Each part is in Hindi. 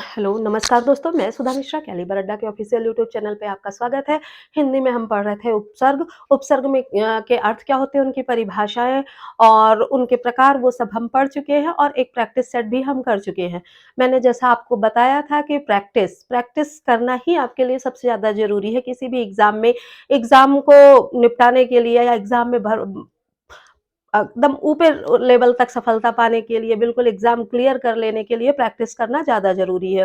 हेलो, नमस्कार दोस्तों, मैं सुधा मिश्रा कैलिबर अड्डा के ऑफ़िशियल यूट्यूब चैनल पे आपका स्वागत है। हिंदी में हम पढ़ रहे थे उपसर्ग। उपसर्ग में के अर्थ क्या होते हैं, उनकी परिभाषाएँ और उनके प्रकार वो सब हम पढ़ चुके हैं और एक प्रैक्टिस सेट भी हम कर चुके हैं। मैंने जैसा आपको बताया था कि प्रैक्टिस करना ही आपके लिए सबसे ज़्यादा ज़रूरी है किसी भी एग्ज़ाम को निपटाने के लिए या एग्ज़ाम में एकदम ऊपर लेवल तक सफलता पाने के लिए, बिल्कुल एग्ज़ाम क्लियर कर लेने के लिए प्रैक्टिस करना ज़्यादा ज़रूरी है।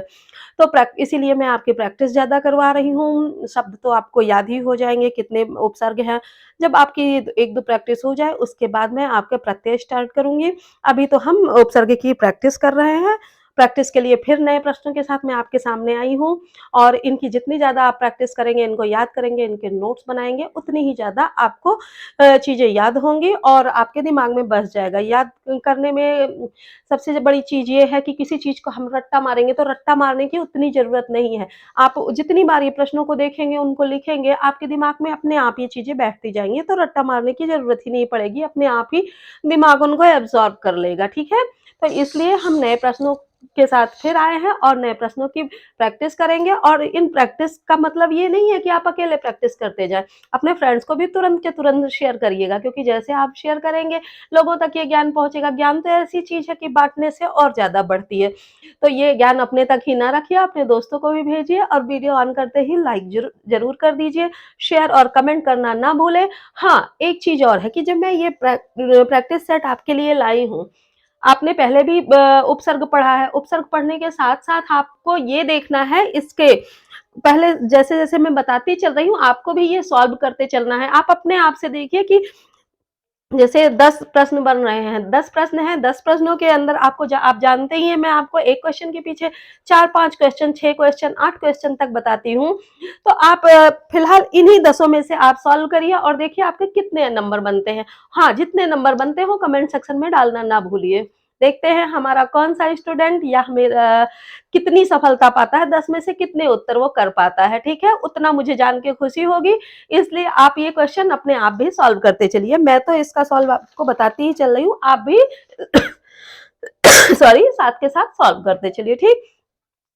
तो इसीलिए मैं आपकी प्रैक्टिस ज़्यादा करवा रही हूँ। शब्द तो आपको याद ही हो जाएँगे, कितने उपसर्ग हैं। जब आपकी 1-2 प्रैक्टिस हो जाए, उसके बाद मैं आपका प्रत्यय स्टार्ट करूँगी। अभी तो हम उपसर्ग की प्रैक्टिस कर रहे हैं। प्रैक्टिस के लिए फिर नए प्रश्नों के साथ मैं आपके सामने आई हूँ और इनकी जितनी ज़्यादा आप प्रैक्टिस करेंगे, इनको याद करेंगे, इनके नोट्स बनाएँगे, उतनी ही ज़्यादा आपको चीज़ें याद होंगी और आपके दिमाग में बस जाएगा। याद करने में सबसे बड़ी चीज़ ये है कि किसी चीज़ को हम रट्टा मारेंगे, तो रट्टा मारने की उतनी ज़रूरत नहीं है। आप जितनी बार ये प्रश्नों को देखेंगे, उनको लिखेंगे, आपके दिमाग में अपने आप ये चीज़ें बैठती जाएँगी, तो रट्टा मारने की ज़रूरत ही नहीं पड़ेगी, अपने आप ही दिमाग उनको एब्ज़ॉर्ब कर लेगा, ठीक है? तो इसलिए हम नए प्रश्नों के साथ फिर आए हैं और नए प्रश्नों की प्रैक्टिस करेंगे और इन प्रैक्टिस का मतलब ये नहीं है कि आप अकेले प्रैक्टिस करते जाएँ। अपने फ्रेंड्स को भी तुरंत के तुरंत शेयर करिएगा क्योंकि जैसे आप शेयर करेंगे, लोगों तक ये ज्ञान पहुँचेगा। ज्ञान तो ऐसी चीज़ है कि बाँटने से और ज़्यादा बढ़ती है। तो ये ज्ञान अपने तक ही ना रखिए, अपने दोस्तों को भी भेजिए और वीडियो ऑन करते ही लाइक ज़रूर कर दीजिए, शेयर और कमेंट करना ना भूलें। हाँ, एक चीज़ और है कि जब मैं ये प्रैक्टिस सेट आपके लिए लाई हूँ, आपने पहले भी उपसर्ग पढ़ा है, उपसर्ग पढ़ने के साथ-साथ आपको ये देखना है इसके पहले जैसे-जैसे मैं बताती चल रही हूँ, आपको भी ये सॉल्व करते चलना है। आप अपने आप से देखिए कि जैसे 10 प्रश्न बन रहे हैं, 10 प्रश्न हैं, 10 प्रश्नों के अंदर आप जानते ही हैं मैं आपको 1 क्वेश्चन के पीछे 4-5 क्वेश्चन, 6 क्वेश्चन, 8 क्वेश्चन तक बताती हूँ। तो आप फिलहाल इन्हीं 10 में से आप सॉल्व करिए और देखिए आपके कितने नंबर बनते हैं। हाँ, जितने नंबर बनते हो कमेंट सेक्शन में डालना ना भूलिए। देखते हैं हमारा कौन-सा स्टूडेंट या कितनी सफलता पाता है, 10 में से कितने उत्तर वो कर पाता है, ठीक है? उतना मुझे जान के खुशी होगी इसलिए आप ये क्वेश्चन अपने आप भी सॉल्व करते चलिए। मैं तो इसका सॉल्व आपको बताती ही चल रही हूँ, आप भी सॉरी साथ के साथ सॉल्व करते चलिए, ठीक?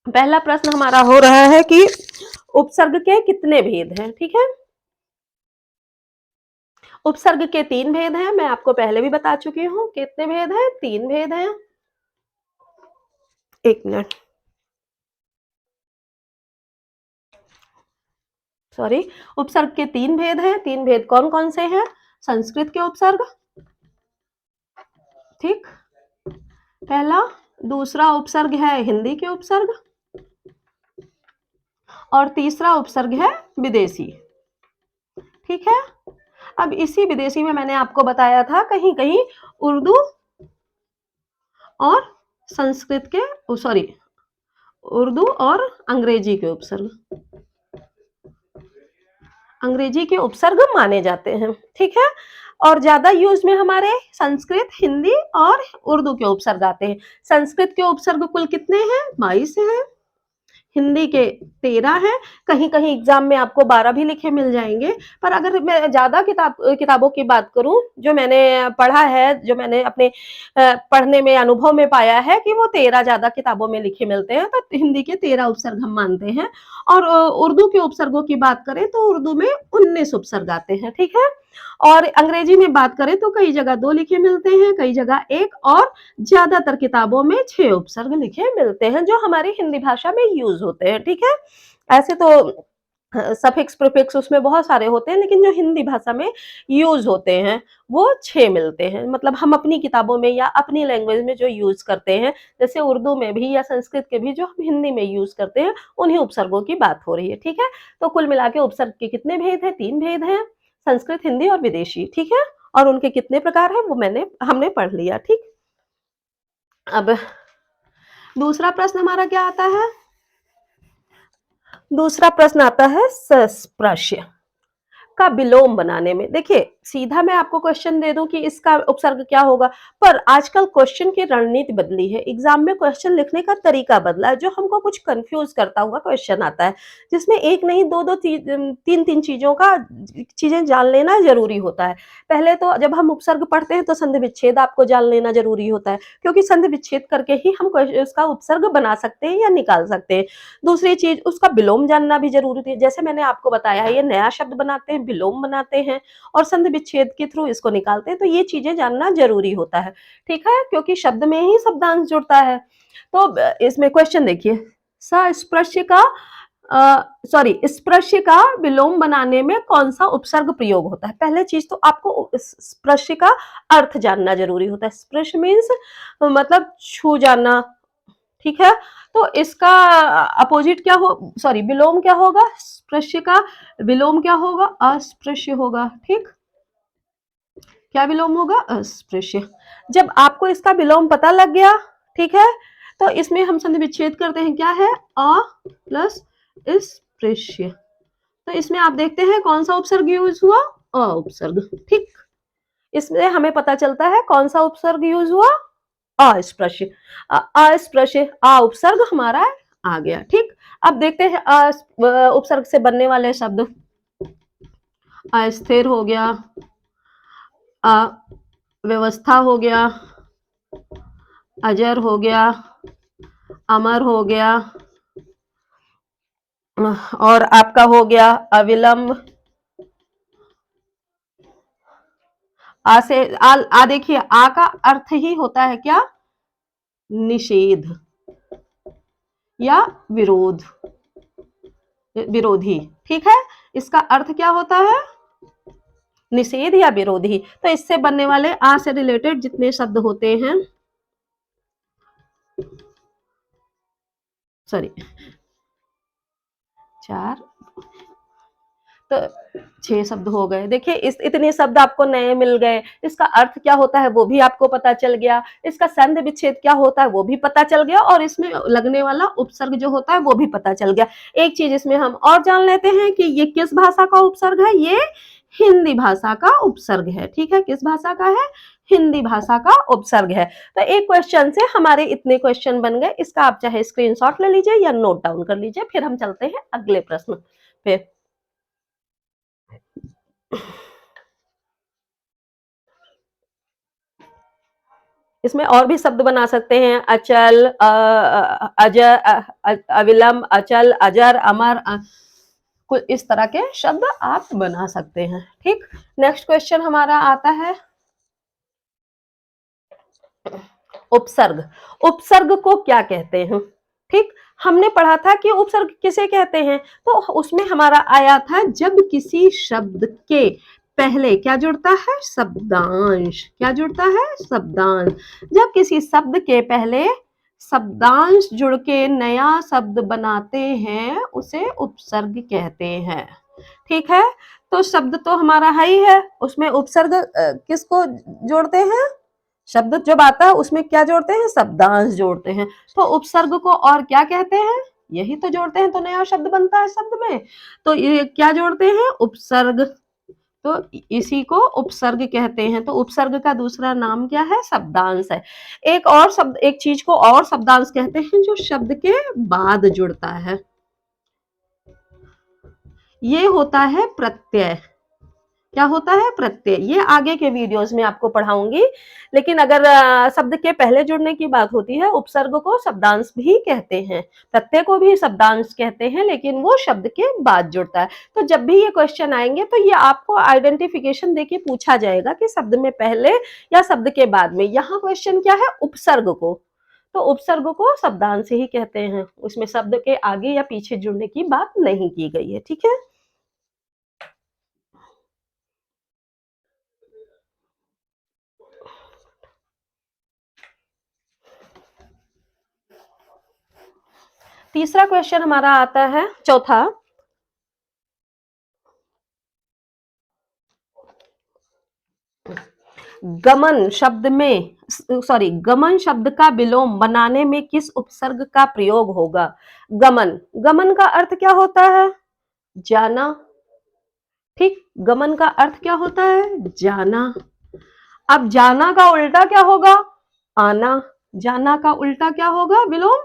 पहला प्रश्न हमारा हो रहा है कि उपसर्ग के कितने भेद हैं, ठीक है? उपसर्ग के 3 भेद हैं, मैं आपको पहले भी बता चुकी हूँ। कितने भेद हैं? 3 भेद हैं। 1 मिनट, सॉरी। उपसर्ग के 3 भेद हैं। 3 भेद कौन-कौन से हैं? संस्कृत के उपसर्ग, ठीक? पहला, दूसरा उपसर्ग है हिंदी के उपसर्ग और तीसरा उपसर्ग है विदेशी, ठीक है? अब इसी विदेशी में मैंने आपको बताया था कहीं-कहीं उर्दू और संस्कृत के सॉरी उर्दू और अंग्रेजी के उपसर्ग। अंग्रेजी के उपसर्ग माने जाते हैं, ठीक है? और ज़्यादा यूज़ में हमारे संस्कृत, हिंदी और उर्दू के उपसर्ग आते हैं। संस्कृत के उपसर्ग कुल कितने हैं? 22 हैं। हिंदी के 13 हैं, कहीं-कहीं एग्ज़ाम में आपको 12 भी लिखे मिल जाएँगे, पर अगर मैं ज़्यादा किताबों की बात करूँ, जो मैंने पढ़ा है, जो मैंने अपने पढ़ने में अनुभव में पाया है कि वो 13 ज़्यादा किताबों में लिखे मिलते हैं, तो हिंदी के 13 उपसर्ग हम मानते हैं और उर्दू के उपसर्गों की बात करें तो उर्दू में 19 उपसर्ग आते हैं, ठीक है? और अंग्रेजी में बात करें तो कई जगह 2 लिखे मिलते हैं, कई जगह 1 और ज़्यादातर किताबों में 6 उपसर्ग लिखे मिलते हैं, जो हमारी हिंदी भाषा में यूज़ होते हैं, ठीक है? ऐसे तो सफिक्स, प्रीफिक्स उसमें बहुत सारे होते हैं, लेकिन जो हिंदी भाषा में यूज़ होते हैं, वो 6 मिलते हैं। मतलब हम अपनी किताबों में या अपनी लैंग्वेज में जो यूज़ करते हैं, जैसे उर्दू में भी या संस्कृत के भी जो हम हिंदी में यूज़ करते हैं, उन्हीं उपसर्गों की बात हो रही है, ठीक है? तो कुल मिला के उपसर्ग के कितने भेद हैं? 3 भेद हैं, संस्कृत, हिंदी और विदेशी, ठीक है? और उनके कितने प्रकार हैं, वो हमने पढ़ लिया, ठीक? अब दूसरा प्रश्न हमारा क्या आता है? दूसरा प्रश्न आता है सस्पर्श का विलोम बनाने में। देखिए, सीधा मैं आपको क्वेश्चन दे दूं कि इसका उपसर्ग क्या होगा, पर आजकल क्वेश्चन की रणनीति बदली है, एग्जाम में क्वेश्चन लिखने का तरीका बदला है, जो हमको कुछ कंफ्यूज करता हुआ क्वेश्चन आता है, जिसमें एक नहीं दो दो तीन तीन चीजों का चीजें जान लेना जरूरी होता है। पहले तो जब हम उपसर्ग पढ़ते हैं तो संधि विच्छेद आपको जान लेना जरूरी होता है, क्योंकि संधि विच्छेद करके ही हम उसका उपसर्ग बना सकते हैं या निकाल सकते हैं। दूसरी चीज, उसका विलोम जानना भी जरूरी है, जैसे मैंने आपको बताया है, ये नया शब्द बनाते हैं, विलोम बनाते हैं और संधि विच्छेद के थ्रू इसको निकालते हैं, तो ये चीजें जानना जरूरी होता है। ठीक है, क्योंकि शब्द में ही शब्दांश जुड़ता है। तो इसमें क्वेश्चन देखिए, सस्पर्श का स्पर्श का विलोम बनाने में कौन सा उपसर्ग प्रयोग होता है। पहले चीज तो आपको स्पर्श का अर्थ जानना जरूरी होता है। स्पर्श मीन्स मतलब छू जाना, ठीक है। तो इसका अपोजिट क्या हो, सॉरी विलोम क्या होगा, स्पर्श का विलोम क्या होगा, अस्पृश्य होगा। ठीक, क्या विलोम होगा, अस्पृश्य। जब आपको इसका विलोम पता लग गया, ठीक है, तो इसमें हम संधि विच्छेद करते हैं, क्या है, अ प्लस स्पृश्य। तो इसमें आप देखते हैं कौन सा उपसर्ग यूज हुआ, अ उपसर्ग। ठीक, इसमें हमें पता चलता है कौन सा उपसर्ग यूज हुआ, अस्पृश्य। अस्पृश्य, आ उपसर्ग हमारा आ गया। ठीक, अब देखते हैं उपसर्ग से बनने वाले शब्द। अस्थिर हो गया, अव्यवस्था हो गया, अजर हो गया, अमर हो गया, और आपका हो गया अविलंब। आ से आ देखिए, आ का अर्थ ही होता है क्या, निषेध या विरोध, विरोधी। ठीक है, इसका अर्थ क्या होता है, निषेध या विरोधी। तो इससे बनने वाले आ से रिलेटेड जितने शब्द होते हैं, सॉरी 4 तो 6 शब्द हो गए। देखिए, इस इतने शब्द आपको नए मिल गए, इसका अर्थ क्या होता है वो भी आपको पता चल गया, इसका संधि विच्छेद क्या होता है वो भी पता चल गया, और इसमें लगने वाला उपसर्ग जो होता है वो भी पता चल गया। एक चीज इसमें हम और जान लेते हैं कि ये किस भाषा का उपसर्ग है, ये हिंदी भाषा का उपसर्ग है। ठीक है, किस भाषा का है, हिंदी भाषा का उपसर्ग है। तो एक क्वेश्चन से हमारे इतने क्वेश्चन बन गए। इसका आप चाहे स्क्रीनशॉट ले लीजिए या नोट डाउन कर लीजिए, फिर हम चलते हैं अगले प्रश्न पे। इसमें और भी शब्द बना सकते हैं, अचल, अजर, अविलंब, अचल, अजर, अमर, कुछ इस तरह के शब्द आप बना सकते हैं। ठीक, नेक्स्ट क्वेश्चन हमारा आता है उपसर्ग। उपसर्ग को क्या कहते हैं। ठीक, हमने पढ़ा था कि उपसर्ग किसे कहते हैं, तो उसमें हमारा आया था जब किसी शब्द के पहले क्या जुड़ता है, शब्दांश। क्या जुड़ता है, शब्दांश। जब किसी शब्द के पहले शब्दांश जुड़ के नया शब्द बनाते हैं उसे उपसर्ग कहते हैं। ठीक है, तो शब्द तो हमारा है ही है, उसमें उपसर्ग किसको जोड़ते हैं, शब्द जब आता है उसमें क्या जोड़ते हैं, शब्दांश जोड़ते हैं। तो उपसर्ग को और क्या कहते हैं, यही तो जोड़ते हैं तो नया शब्द बनता है शब्द में, तो ये क्या जोड़ते हैं, उपसर्ग। तो इसी को उपसर्ग कहते हैं। तो उपसर्ग का दूसरा नाम क्या है, शब्दांश है। एक और शब्द, एक चीज को और शब्दांश कहते हैं जो शब्द के बाद जुड़ता है, ये होता है प्रत्यय। क्या होता है, प्रत्यय। ये आगे के वीडियोस में आपको पढ़ाऊंगी, लेकिन अगर शब्द के पहले जुड़ने की बात होती है, उपसर्ग को शब्दांश भी कहते हैं, प्रत्यय को भी शब्दांश कहते हैं, लेकिन वो शब्द के बाद जुड़ता है। तो जब भी ये क्वेश्चन आएंगे तो ये आपको आइडेंटिफिकेशन देके पूछा जाएगा कि शब्द में पहले या शब्द के बाद में। यहाँ क्वेश्चन क्या है, उपसर्ग को, तो उपसर्ग को शब्दांश ही कहते हैं, उसमें शब्द के आगे या पीछे जुड़ने की बात नहीं की गई है। ठीक है, तीसरा क्वेश्चन हमारा आता है, चौथा, गमन शब्द में, सॉरी, गमन शब्द का विलोम बनाने में किस उपसर्ग का प्रयोग होगा। गमन, गमन का अर्थ क्या होता है, जाना। ठीक, गमन का अर्थ क्या होता है? जाना। अब जाना का उल्टा क्या होगा? आना। जाना का उल्टा क्या होगा विलोम?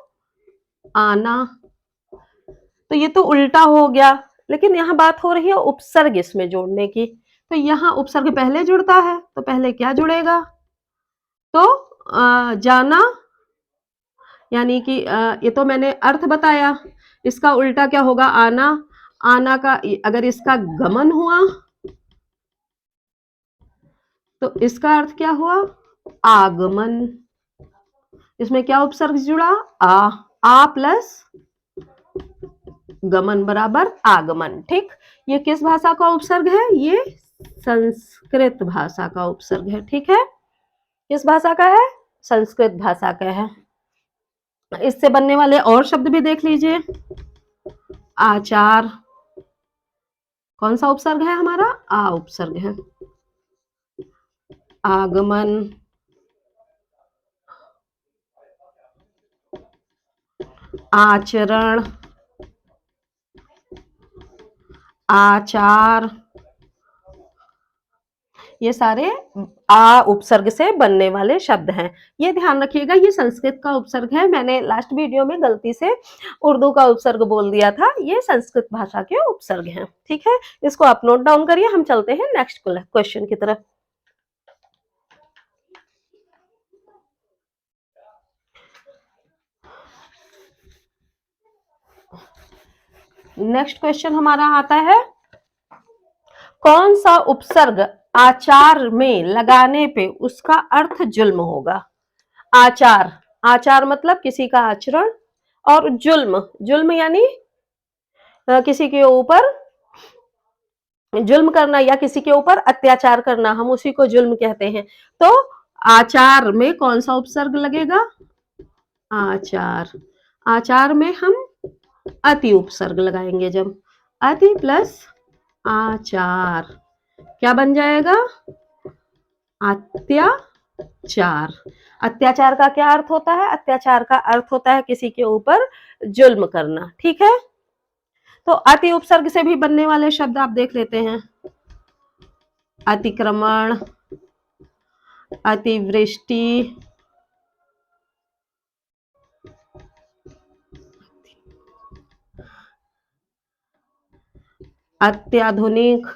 आना। तो ये तो उल्टा हो गया, लेकिन यहाँ बात हो रही है उपसर्ग इसमें जोड़ने की। तो यहाँ उपसर्ग पहले जुड़ता है, तो पहले क्या जुड़ेगा? तो जाना, यानी कि ये तो मैंने अर्थ बताया। इसका उल्टा क्या होगा? आना। आना का अगर इसका गमन हुआ तो इसका अर्थ क्या हुआ? आगमन। इसमें क्या उपसर्ग जुड़ा? आ प्लस गमन बराबर आगमन। ठीक, ये किस भाषा का उपसर्ग है? ये संस्कृत भाषा का उपसर्ग है। ठीक है, किस भाषा का है? संस्कृत भाषा का है। इससे बनने वाले और शब्द भी देख लीजिए। आचार, कौन सा उपसर्ग है हमारा? आ उपसर्ग है। आगमन, आचरण, आचार, ये सारे आ उपसर्ग से बनने वाले शब्द हैं। ये ध्यान रखिएगा, ये संस्कृत का उपसर्ग है। मैंने लास्ट वीडियो में गलती से उर्दू का उपसर्ग बोल दिया था। ये संस्कृत भाषा के उपसर्ग हैं। ठीक है, इसको आप नोट डाउन करिए। हम चलते हैं नेक्स्ट क्वेश्चन की तरफ। नेक्स्ट क्वेश्चन हमारा आता है, कौन सा उपसर्ग आचार में लगाने पे उसका अर्थ जुल्म होगा? आचार, आचार मतलब किसी का आचरण, और जुल्म, जुल्म यानी किसी के ऊपर जुल्म करना या किसी के ऊपर अत्याचार करना, हम उसी को जुल्म कहते हैं। तो आचार में कौन सा उपसर्ग लगेगा? आचार। आचार में हम अति उपसर्ग लगाएंगे। जब अति प्लस आचार क्या बन जाएगा? अत्याचार। अत्याचार का क्या अर्थ होता है? अत्याचार का अर्थ होता है किसी के ऊपर जुल्म करना। ठीक है, तो अति उपसर्ग से भी बनने वाले शब्द आप देख लेते हैं। अतिक्रमण, अतिवृष्टि, अत्याधुनिक,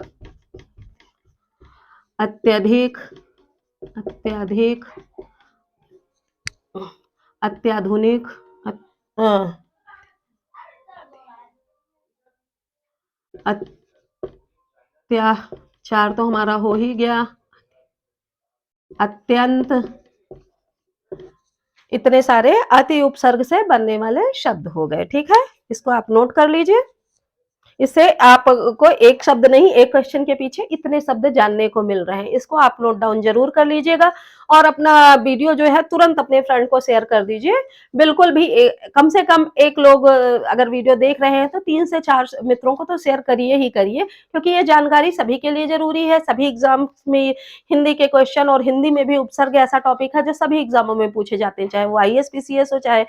अत्यधिक, अत्याधिक, अत्याधुनिक, अत्याचार तो हमारा हो ही गया। अत्यंत, इतने सारे अति उपसर्ग से बनने वाले शब्द हो गए। ठीक है, इसको आप नोट कर लीजिए। इससे आपको एक शब्द नहीं, एक क्वेश्चन के पीछे इतने शब्द जानने को मिल रहे हैं। इसको आप नोट डाउन जरूर कर लीजिएगा और अपना वीडियो जो है तुरंत अपने फ्रेंड को शेयर कर दीजिए। बिल्कुल भी कम से कम एक लोग अगर वीडियो देख रहे हैं तो 3 से 4 मित्रों को तो शेयर करिए ही करिए, क्योंकि ये जानकारी सभी के लिए जरूरी है। सभी एग्जाम में हिंदी के क्वेश्चन, और हिंदी में भी उपसर्ग ऐसा टॉपिक है जो सभी एग्जामों में पूछे जाते हैं, चाहे वो IAS PCS हो, चाहे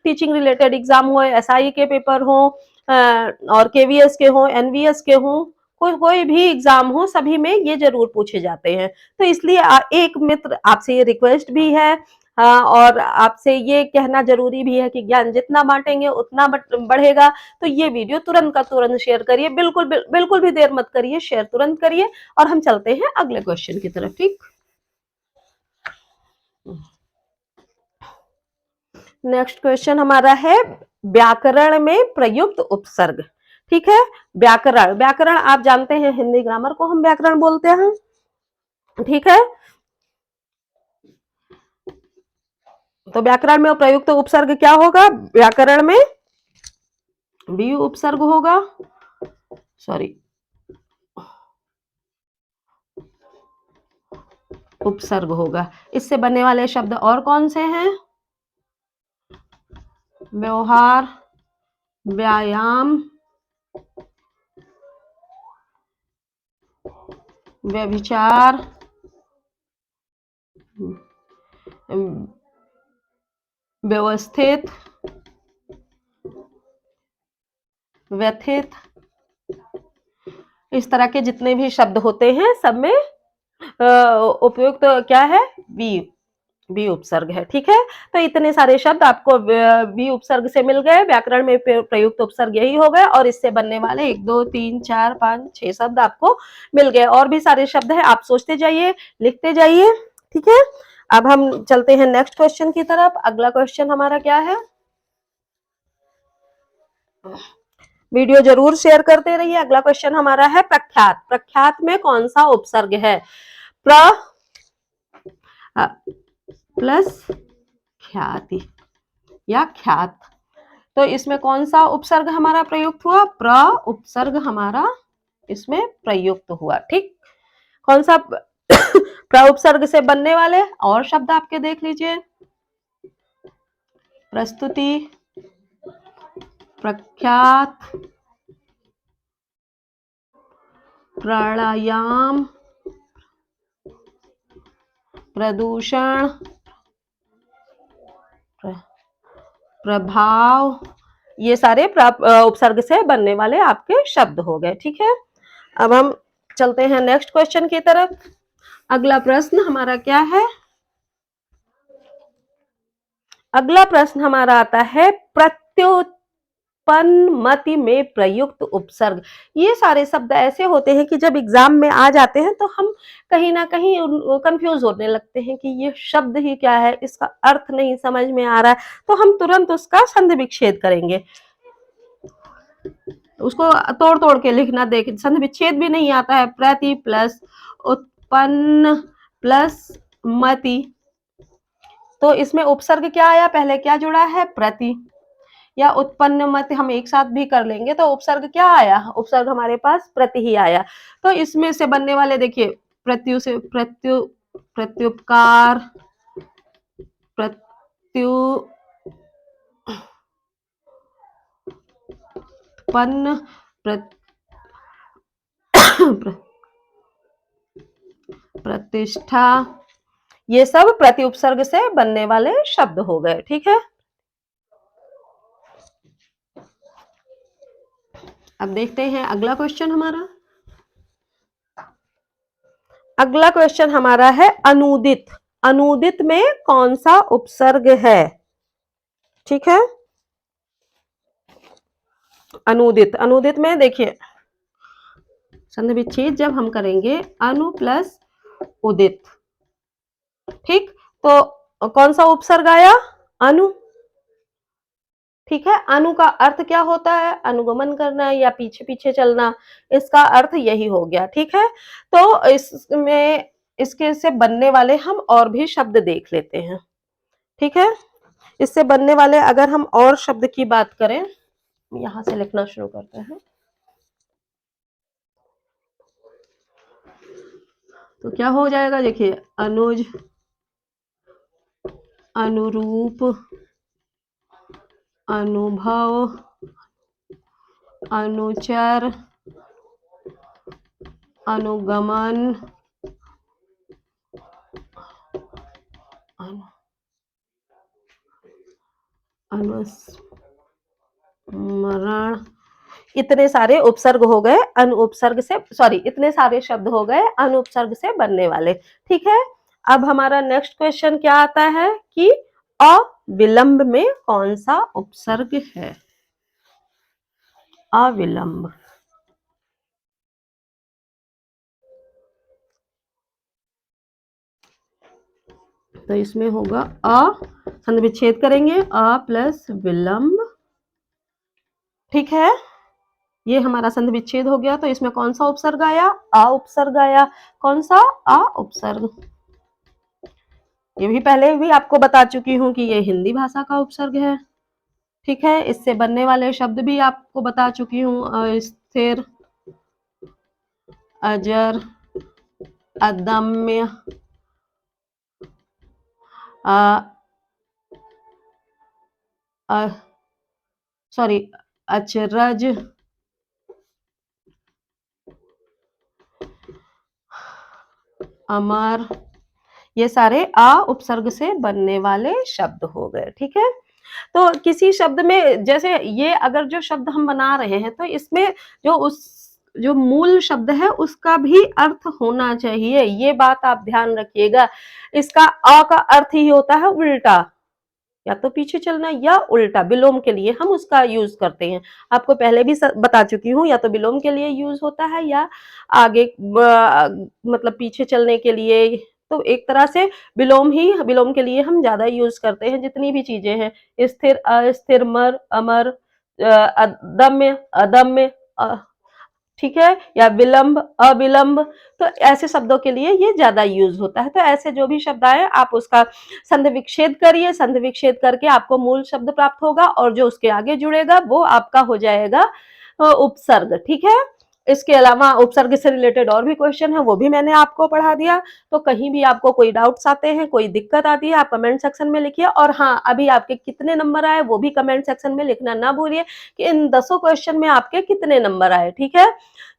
टीचिंग रिलेटेड एग्जाम हो, SI के पेपर हो, और KVS के हों, NVS के हों, कोई भी एग्जाम हो, सभी में ये जरूर पूछे जाते हैं। तो इसलिए एक मित्र आपसे ये रिक्वेस्ट भी है, और आपसे ये कहना जरूरी भी है कि ज्ञान जितना बांटेंगे उतना बढ़ेगा। तो ये वीडियो तुरंत का तुरंत शेयर करिए, बिल्कुल भी देर मत करिए, शेयर तुरंत करिए। और हम चलते हैं अगले क्वेश्चन की तरफ। ठीक, नेक्स्ट क्वेश्चन हमारा है व्याकरण में प्रयुक्त उपसर्ग। ठीक है, व्याकरण, व्याकरण आप जानते हैं, हिंदी ग्रामर को हम व्याकरण बोलते हैं। ठीक है, तो व्याकरण में प्रयुक्त उपसर्ग क्या होगा? व्याकरण में वी उपसर्ग होगा, सॉरी, उपसर्ग होगा। इससे बनने वाले शब्द और कौन से हैं? व्यवहार, व्यायाम, व्यभिचार, व्यवस्थित, व्यथित, इस तरह के जितने भी शब्द होते हैं सब में उपयुक्त क्या है, बी उपसर्ग है। ठीक है, तो इतने सारे शब्द आपको बी उपसर्ग से मिल गए। व्याकरण में प्रयुक्त उपसर्ग यही हो गए और इससे बनने वाले 1 2 3 4 5 6 शब्द आपको मिल गए। और भी सारे शब्द हैं, आप सोचते जाइए, लिखते जाइए। ठीक है, अब हम चलते हैं नेक्स्ट क्वेश्चन की तरफ। अगला क्वेश्चन हमारा क्या है, वीडियो जरूर शेयर करते रहिए। अगला क्वेश्चन हमारा है प्रख्यात। प्रख्यात में कौन सा उपसर्ग है, प्र प्लस ख्याति या ख्यात। तो इसमें कौन सा उपसर्ग हमारा प्रयुक्त हुआ, प्र उपसर्ग हमारा इसमें प्रयुक्त हुआ। ठीक, कौन सा प्र उपसर्ग से बनने वाले और शब्द आपके देख लीजिए, प्रस्तुति, प्रख्यात, प्राणायाम, प्रदूषण, प्रभाव, ये सारे उपसर्ग से बनने वाले आपके शब्द हो गए। ठीक है, अब हम चलते हैं नेक्स्ट क्वेश्चन की तरफ। अगला प्रश्न हमारा क्या है, अगला प्रश्न हमारा आता है प्रत्युत्पन्नमति में प्रयुक्त उपसर्ग। ये सारे शब्द ऐसे होते हैं कि जब एग्जाम में आ जाते हैं तो हम कहीं ना कहीं कंफ्यूज होने लगते हैं कि ये शब्द ही क्या है, इसका अर्थ नहीं समझ में आ रहा है, तो हम तुरंत उसका संधि विच्छेद करेंगे, उसको तोड़ तोड़ के लिखना। देख, संधि विच्छेद भी नहीं आता है, प्रति प्लस उत्पन्न प्लस मति, तो इसमें उपसर्ग क्या आया, पहले क्या जुड़ा है, प्रति, या उत्पन्न मत हम एक साथ भी कर लेंगे तो उपसर्ग क्या आया, उपसर्ग हमारे पास प्रति ही आया। तो इसमें से बनने वाले देखिए, प्रत्यु से प्रत्युपकार, प्रत्युत्पन्न, प्रतिष्ठा, ये सब प्रति उपसर्ग से बनने वाले शब्द हो गए। ठीक है, अब देखते हैं अगला क्वेश्चन हमारा। अगला क्वेश्चन हमारा है अनुदित। अनुदित में कौन सा उपसर्ग है। ठीक है, अनुदित, अनुदित में देखिए संधि विच्छेद जब हम करेंगे अनु प्लस उदित, ठीक, तो कौन सा उपसर्ग आया, अनु। ठीक है, अनु का अर्थ क्या होता है, अनुगमन करना या पीछे पीछे चलना, इसका अर्थ यही हो गया। ठीक है, तो इसमें इसके से बनने वाले हम और भी शब्द देख लेते हैं। ठीक है, इससे बनने वाले अगर हम और शब्द की बात करें, यहां से लिखना शुरू करते हैं, तो क्या हो जाएगा, देखिए अनुज, अनुरूप, अनुभव, अनुचर, अनुगमन, अनुस्मरण, इतने सारे उपसर्ग हो गए अनु उपसर्ग से, सॉरी इतने सारे शब्द हो गए अनु उपसर्ग से बनने वाले। ठीक है, अब हमारा नेक्स्ट क्वेश्चन क्या आता है कि अविलंब में कौन सा उपसर्ग है, अविलंब। तो इसमें होगा संधि विच्छेद करेंगे, अ प्लस विलंब। ठीक है, ये हमारा संधि विच्छेद हो गया, तो इसमें कौन सा उपसर्ग आया, अ उपसर्ग आया। कौन सा, अ उपसर्ग। ये भी पहले भी आपको बता चुकी हूं कि ये हिंदी भाषा का उपसर्ग है। ठीक है, इससे बनने वाले शब्द भी आपको बता चुकी हूँ, स्थिर, अजर, अदम्य, सॉरी अचरज, अमर, ये सारे आ उपसर्ग से बनने वाले शब्द हो गए। ठीक है, तो किसी शब्द में जैसे ये अगर जो शब्द हम बना रहे हैं तो इसमें जो उस जो मूल शब्द है उसका भी अर्थ होना चाहिए, ये बात आप ध्यान रखिएगा। इसका अ का अर्थ ही होता है उल्टा, या तो पीछे चलना या उल्टा, विलोम के लिए हम उसका यूज करते हैं। आपको पहले भी बता चुकी हूँ, या तो विलोम के लिए यूज होता है या आगे मतलब पीछे चलने के लिए। तो एक तरह से विलोम के लिए हम ज्यादा यूज करते हैं। जितनी भी चीजें हैं, स्थिर, अस्थिर, मर, अमर, अदम्य, अदम्य, ठीक है, या विलंब, अविलंब, तो ऐसे शब्दों के लिए ये ज्यादा यूज होता है। तो ऐसे जो भी शब्द आए आप उसका संधि विच्छेद करिए, संधि विच्छेद करके आपको मूल शब्द प्राप्त होगा और जो उसके आगे जुड़ेगा वो आपका हो जाएगा उपसर्ग। ठीक है, इसके अलावा उपसर्ग से रिलेटेड और भी क्वेश्चन है, वो भी मैंने आपको पढ़ा दिया। तो कहीं भी आपको कोई डाउट्स आते हैं, कोई दिक्कत आती है, आप कमेंट सेक्शन में लिखिए। और हाँ, अभी आपके कितने नंबर आए वो भी कमेंट सेक्शन में लिखना ना भूलिए कि इन 10 क्वेश्चन में आपके कितने नंबर आए। ठीक है,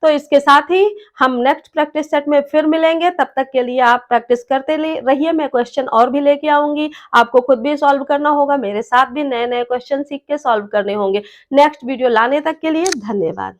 तो इसके साथ ही हम नेक्स्ट प्रैक्टिस सेट में फिर मिलेंगे। तब तक के लिए आप प्रैक्टिस करते रहिए, मैं क्वेश्चन और भी लेके आऊंगी, आपको खुद भी सॉल्व करना होगा, मेरे साथ भी नए नए क्वेश्चन सीख के सॉल्व करने होंगे। नेक्स्ट वीडियो लाने तक के लिए धन्यवाद।